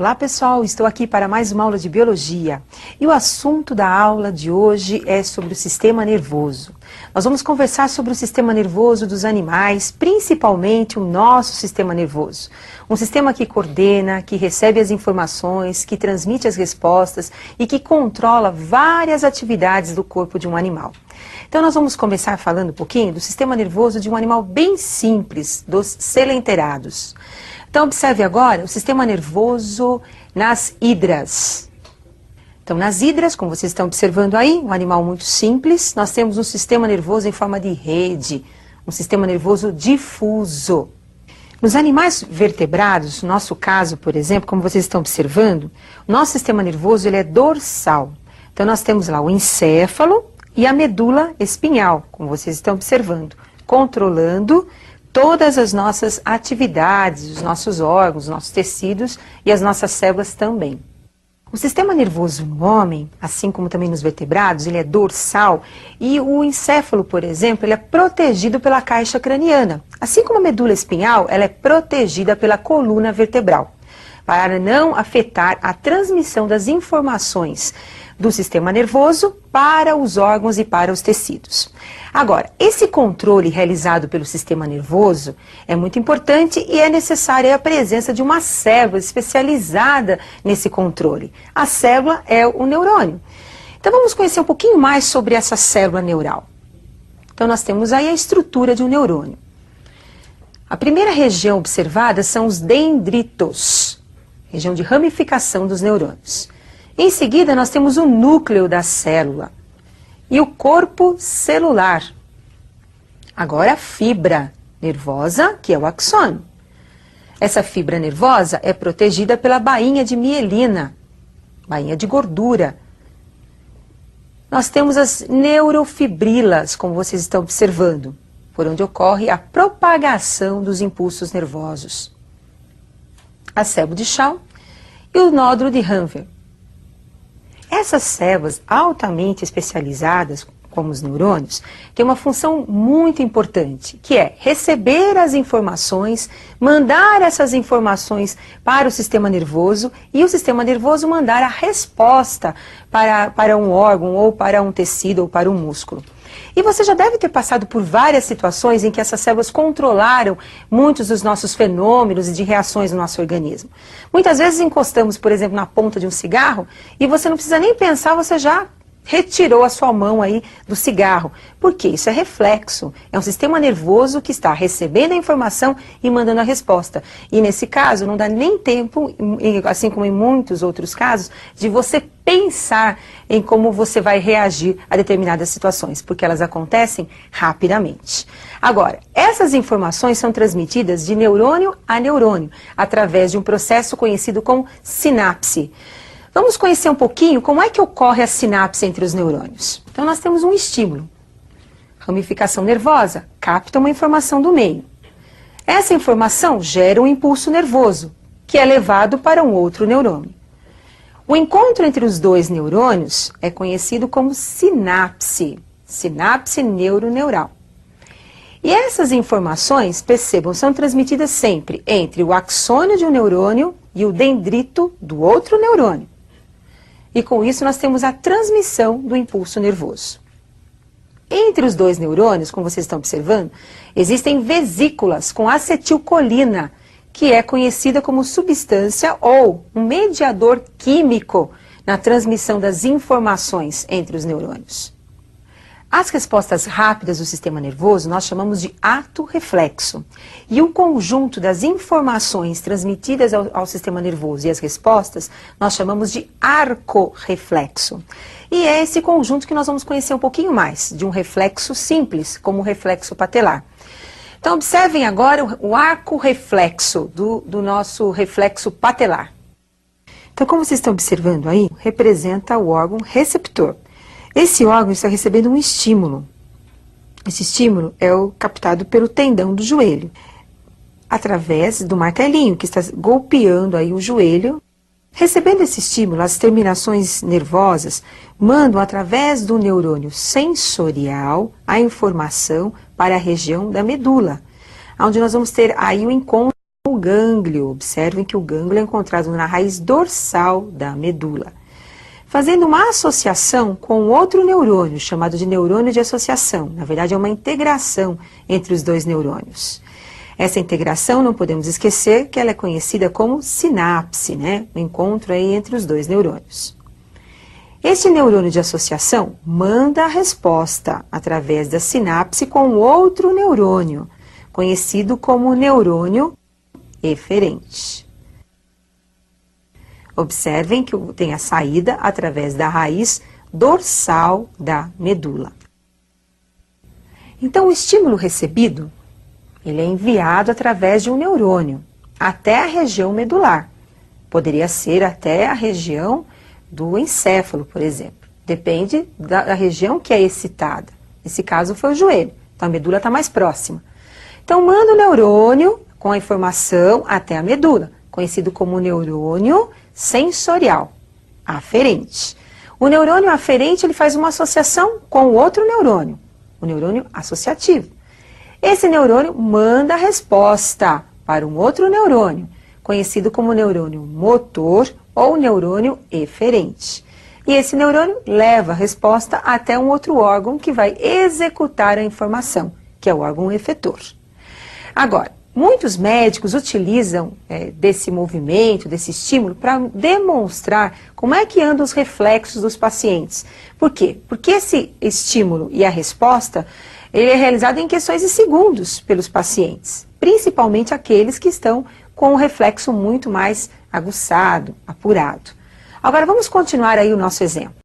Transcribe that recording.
Olá pessoal, estou aqui para mais uma aula de Biologia e o assunto da aula de hoje é sobre o sistema nervoso. Nós vamos conversar sobre o sistema nervoso dos animais, principalmente o nosso sistema nervoso. Um sistema que coordena, que recebe as informações, que transmite as respostas e que controla várias atividades do corpo de um animal. Então nós vamos começar falando um pouquinho do sistema nervoso de um animal bem simples, dos coelenterados. Então observe agora o sistema nervoso nas hidras. Então nas hidras, como vocês estão observando aí, um animal muito simples, nós temos um sistema nervoso em forma de rede, um sistema nervoso difuso. Nos animais vertebrados, no nosso caso, por exemplo, como vocês estão observando, o nosso sistema nervoso ele é dorsal. Então nós temos lá o encéfalo e a medula espinhal, como vocês estão observando, controlando todas as nossas atividades, os nossos órgãos, os nossos tecidos e as nossas células também. O sistema nervoso no homem, assim como também nos vertebrados, ele é dorsal e o encéfalo, por exemplo, ele é protegido pela caixa craniana. Assim como a medula espinhal, ela é protegida pela coluna vertebral, para não afetar a transmissão das informações do sistema nervoso para os órgãos e para os tecidos. Agora, esse controle realizado pelo sistema nervoso é muito importante e é necessária a presença de uma célula especializada nesse controle. A célula é o neurônio. Então vamos conhecer um pouquinho mais sobre essa célula neural. Então nós temos aí a estrutura de um neurônio. A primeira região observada são os dendritos, região de ramificação dos neurônios. Em seguida, nós temos o núcleo da célula e o corpo celular. Agora, a fibra nervosa, que é o axônio. Essa fibra nervosa é protegida pela bainha de mielina, bainha de gordura. Nós temos as neurofibrilas, como vocês estão observando, por onde ocorre a propagação dos impulsos nervosos. A célula de Schwann e o nódulo de Hanver. Essas células altamente especializadas, como os neurônios, têm uma função muito importante, que é receber as informações, mandar essas informações para o sistema nervoso e o sistema nervoso mandar a resposta para um órgão, ou para um tecido, ou para um músculo. E você já deve ter passado por várias situações em que essas células controlaram muitos dos nossos fenômenos e de reações no nosso organismo. Muitas vezes encostamos, por exemplo, na ponta de um cigarro e você não precisa nem pensar, você já retirou a sua mão aí do cigarro. Por quê? Isso é reflexo. É um sistema nervoso que está recebendo a informação e mandando a resposta. E nesse caso, não dá nem tempo, assim como em muitos outros casos, de você pensar em como você vai reagir a determinadas situações, porque elas acontecem rapidamente. Agora, essas informações são transmitidas de neurônio a neurônio, através de um processo conhecido como sinapse. Vamos conhecer um pouquinho como é que ocorre a sinapse entre os neurônios. Então nós temos um estímulo. Ramificação nervosa capta uma informação do meio. Essa informação gera um impulso nervoso, que é levado para um outro neurônio. O encontro entre os dois neurônios é conhecido como sinapse, sinapse neuroneural. E essas informações, percebam, são transmitidas sempre entre o axônio de um neurônio e o dendrito do outro neurônio. E com isso nós temos a transmissão do impulso nervoso. Entre os dois neurônios, como vocês estão observando, existem vesículas com acetilcolina, que é conhecida como substância ou um mediador químico na transmissão das informações entre os neurônios. As respostas rápidas do sistema nervoso nós chamamos de ato reflexo. E o conjunto das informações transmitidas ao sistema nervoso e as respostas nós chamamos de arco reflexo. E é esse conjunto que nós vamos conhecer um pouquinho mais, de um reflexo simples, como o reflexo patelar. Então observem agora o arco reflexo do nosso reflexo patelar. Então como vocês estão observando aí, representa o órgão receptor. Esse órgão está recebendo um estímulo. Esse estímulo é captado pelo tendão do joelho, através do martelinho, que está golpeando aí o joelho. Recebendo esse estímulo, as terminações nervosas mandam através do neurônio sensorial a informação para a região da medula, onde nós vamos ter aí o encontro gânglio. Observem que o gânglio é encontrado na raiz dorsal da medula, fazendo uma associação com outro neurônio, chamado de neurônio de associação. Na verdade, é uma integração entre os dois neurônios. Essa integração, não podemos esquecer que ela é conhecida como sinapse, né? O encontro aí entre os dois neurônios. Este neurônio de associação manda a resposta através da sinapse com outro neurônio, conhecido como neurônio eferente. Observem que tem a saída através da raiz dorsal da medula. Então, o estímulo recebido, ele é enviado através de um neurônio até a região medular. Poderia ser até a região do encéfalo, por exemplo. Depende da região que é excitada. Nesse caso foi o joelho, então a medula está mais próxima. Então, manda o neurônio com a informação até a medula, conhecido como neurônio sensorial aferente. O neurônio aferente, ele faz uma associação com outro neurônio, o neurônio associativo. Esse neurônio manda a resposta para um outro neurônio, conhecido como neurônio motor ou neurônio eferente. E esse neurônio leva a resposta até um outro órgão que vai executar a informação, que é o órgão efetor. Agora, muitos médicos utilizam desse movimento, desse estímulo, para demonstrar como é que andam os reflexos dos pacientes. Por quê? Porque esse estímulo e a resposta, ele é realizado em questões de segundos pelos pacientes, principalmente aqueles que estão com o reflexo muito mais aguçado, apurado. Agora, vamos continuar aí o nosso exemplo.